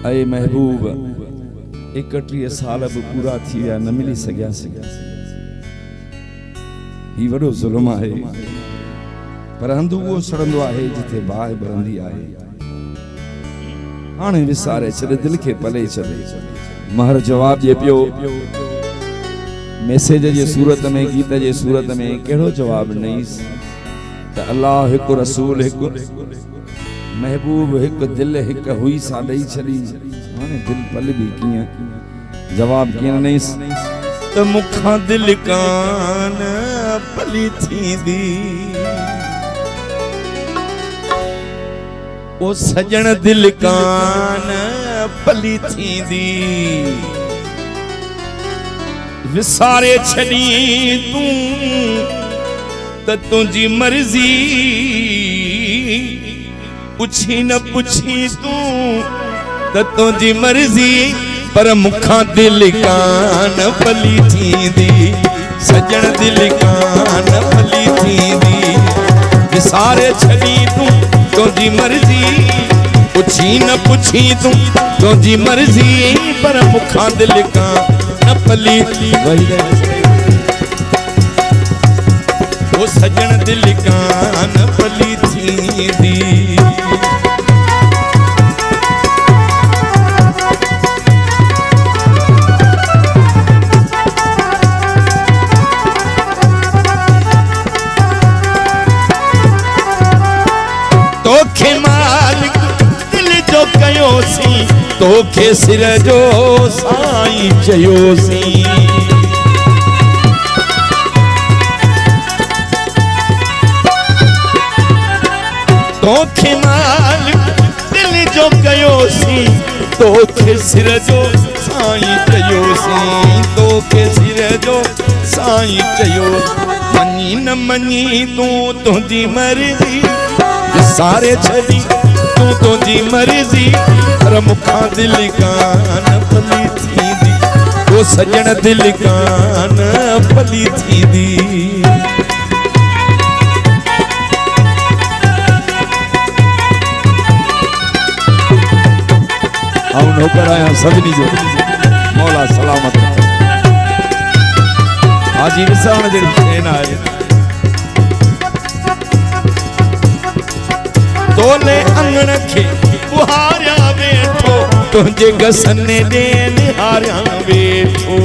अय महबूब 31 साल भी पूरा थी विया न मिली सघियासीं। ही वॾो ज़ुल्म आहे पर हंधु उहो सड़ंदो आहे जिथे बाहि बरंदी आहे। हाणे विसारे छॾ दिल खे पले छॾ। महर जवाब ॾिए पियो मैसेज जे सूरत में गीत जे सूरत में कहिड़ो जवाब ॾिनईंसि त अल्लाह हिकु रसूल हिकु महबूब हिकु दिल हिकु हुई सा ॾेई छॾी। हाणे दिल पल बि कीअं जवाब कीअं ॾिनईंसि त मूंखां दिल कान पली थींदी ओ सजण दिल कान पली थींदी विसारे छड़ी तू त तुझी मर्जी पुछी न पुछी तू त तुझी मर्जी पर मुखां दिल कान पली थींदी सजण दिल कान पली थींदी विसारे छड़ी तू तुझी मर्जी पुछी न पुछी तू तुझी मर्जी पर मुखां दिल कान पली ओ सजन दिल कान पली थींदी। तोखे मालिक दिल जो कयोसी तोखे सिर जो साईं चयोसी तोखे मालिक दिल जो कयोसी तोखे सिर जो साईं चयोसी तोखे सिर जो साईं चयो मनी न मनी तू तुझी मर्जी सारे छड़ी तू तुझी मर्जी पर मुखां दिल कान पली थींदी ओ सजण दिल कान पली थींदी। आऊं नौकर आया सभिनी जो मौला सलामत हाजी विसाण जे शइ न आहे तोले अंगण खे बुहारिया वेठो तुझे गसने दे निहारिया वेठो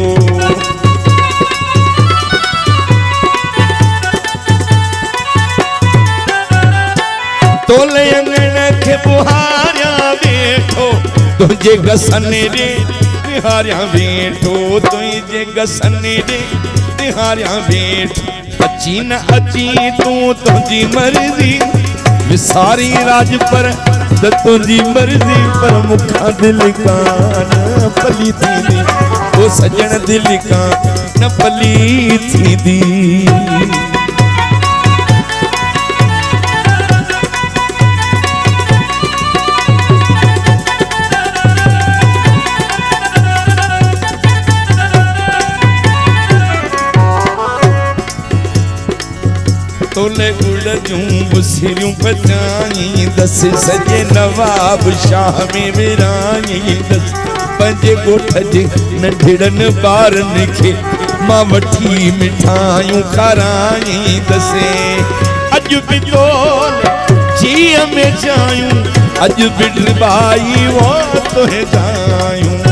तोले अंगण खे बुहारिया वेठो तुझे गसने दे निहारिया वेठो तुझे गसने दे निहारिया वेठो अची न अची तू तुझी मर्जी विसारी राज पर तुझी मर्जी पर मुखां दिल कान पली थींदी ओ सजण दिल कान पली थींदी। तोले गुड़ जूं बुसिरियूं पचाई दस सजे नवाब शाह में विराई दस पंजे गोठ जे नंढड़न ॿारनि खे मां वठी मिठाइयूं खाराई दसे अॼु बि तोले जीअ में जायूं अॼु बि ड्रिबाई वो तोहे जायूं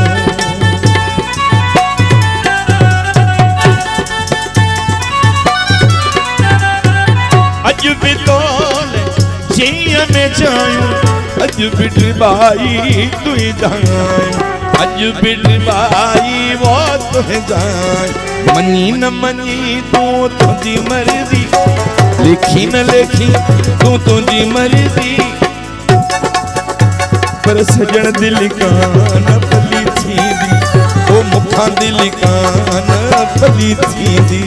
अज भी तोले जीअ में जायूं अज भी ड्रिबाई तुई जायूं अज भी ड्रिबाई वो तुहे जायूं मनी न मनी तू तुझी मर्जी लिखी न लिखी तू तुझी मर्जी पर सजण दिल कान पली थींदी ओ मुखां दिल कान पली थींदी।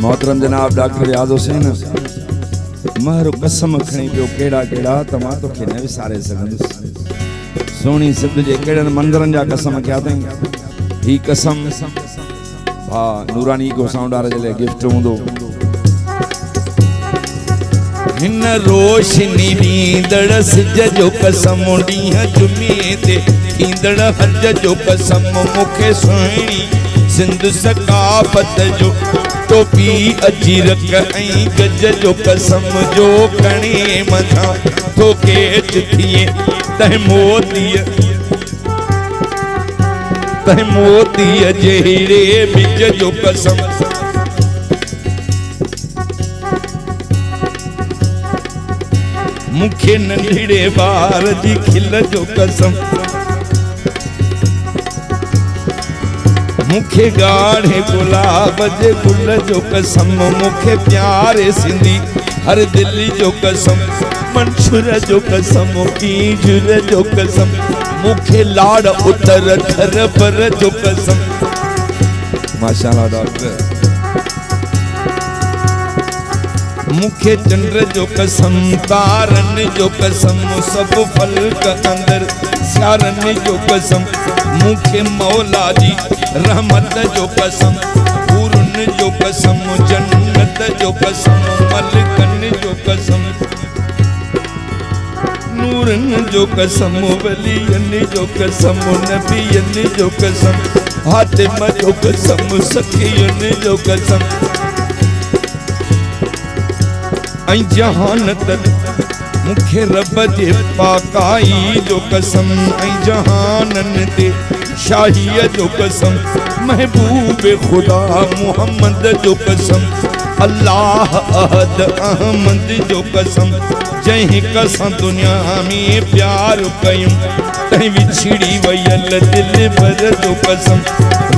मोहतरम जनाब डॉक्टर रियाज हुसैन महर कसम खणी पियो केड़ा केड़ा त मां तोखे न विसारे सघंदुसि सोनी सिंध जे केड़न मंदिरन जा कसम कया तई ही कसम भा नूरानी को साउंडार जे गिफ्ट हुंदो हिन रोशनी ॾींदड़ सिज जो कसम ॾींहं जुमे ते थींदड़ हज जो कसम मूंखे सुहिणी सिंध सकाफ़त जो टोपी अजीरक ऐं गज जो कसम जो कणे मथां तोखे थिए तंहिं मोतीअ जहिड़े बिज जो कसम मुखे नंढड़े बार जी खिल जो कसम मुखे गाढ़े गुलाब जे गुल जो कसम मुखे प्यारे सिंधी हर दिल जो कसम मंशूर जो कसम कीजुर जो कसम मुखे लाड़ उतर थर पर जो कसम माशाल्लाह डॉक्टर मुखे चंद्र जो कसम तारन जो कसम सब फल्क अंदर स्यारन जो कसम मुखे मौला जी रहमत जो कसम पूरन जो कसम जन्नत जो कसम मलकन जो कसम नूरन जो कसम वलियन जो कसम नबियन जो कसम हातिम जो कसम सखियन जो कसम ऐं जहानत मुखे रब जे पाकाई जो कसम ऐं जहानन ते शाहीअ जो कसम महबूब खुदा मुहम्मद जो कसम अल्लाह अहद अहमद जो कसम जंहिं कसां दुनिया में प्यार कयूं तंहिं विछड़ी वयल दिल भर जो कसम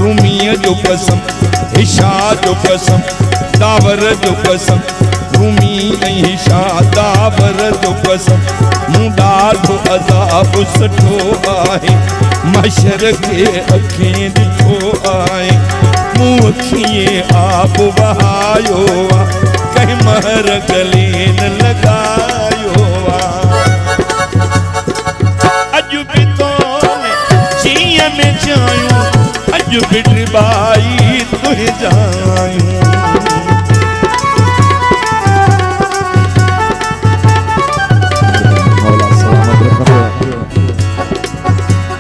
रूमीअ जो कसम हिशा जो कसम दावर जो कसम रूमी ऐं हिशा दावर जो कसम मूं ॾाढो अज़ाब सुठो आहे मशर के अखियूं ॾिठो आहे मूं अखियूं आब वहायो आहे कंहिं महर गले न लॻायो आहे अॼु बि तोने जीअं में चाहियूं अॼु बि टिबाई तुंहिंजी जायूं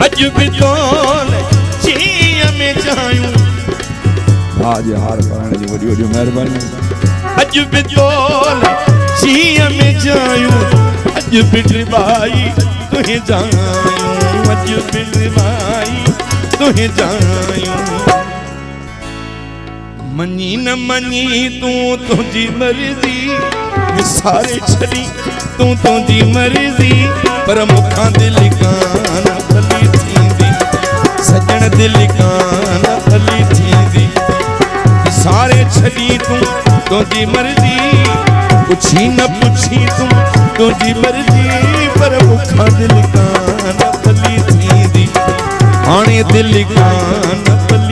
अॼु बि तोने जीअं में चाहियूं आज हार पाण जी वॾी वॾी महिरबानी अॼु बि तोने जीअं में चाहियूं अॼु बि टिबाई तुंहिंजी जायूं अॼु बि टिबाई तुंहिंजी जायूं मनी न मनी तूं तुंहिंजी मर्ज़ी विसारे छॾी तूं तुंहिंजी मर्ज़ी पर मूंखां दिलि कान भली थींदी सजण दिलि कान भली थींदी विसारे छॾी तूं तुंहिंजी मर्ज़ी पुछी न पुछी तूं तुंहिंजी मर्ज़ी पर मूंखां दिलि कान भली थींदी हाणे दिलि कान भली